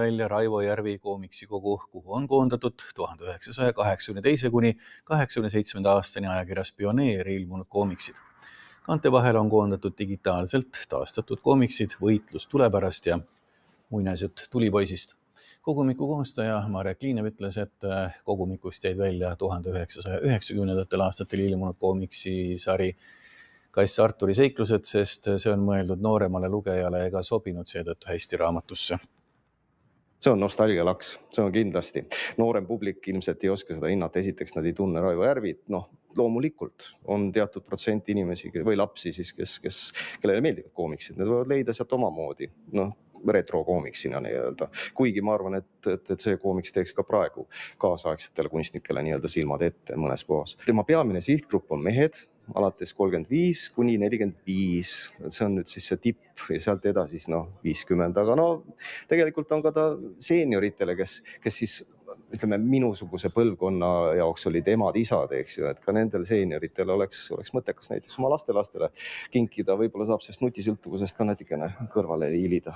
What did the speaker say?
välja Raivo Järvi koomiksikogu, kuhu on koondatud 1982 kuni 87 aastani ajakirjas Pioneer ilmunud koomiksid. Kaante vahel on koondatud digitaalselt taastatud koomiksid Võitlus tule pärast ja Muinasjutt tulipoisist. Kogumiku koostaja Marek Liinev ütles, et kogumikust jäid välja 1990. aastatel ilmunud koomiksisari Kass Arturi seiklused, sest see on mõeldud nooremale lugejale ega sobinud seetõttu hästi raamatusse. See on nostalgialaks, see on kindlasti. Noorem publik ilmselt ei oska seda hinnata. Esiteks nad ei tunne Raivo Järvit. Loomulikult on teatud protsent inimesi või lapsi, kellele meeldivad koomiksid. Need võivad leida sealt omamoodi. Retro-koomiksina nii-öelda. Kuigi ma arvan, et see koomiks teeks ka praegu kaasaegsetele kunstnikele nii-öelda silmad ette mõnes kohas. Tema peamine sihtgrupp on mehed, alates 35 kuni 45. See on nüüd siis see tipp ja sealt edasi 50. Aga tegelikult on ka ta seenioritele, kes siis ütleme minusuguse põlvkonna jaoks olid emad-isad, eks ju, et ka nendel seenioritel oleks mõttekas näiteks oma lastelastele kinkida, võib-olla saab sellest nutisõltuvusest ka natikene kõrvale hiilida.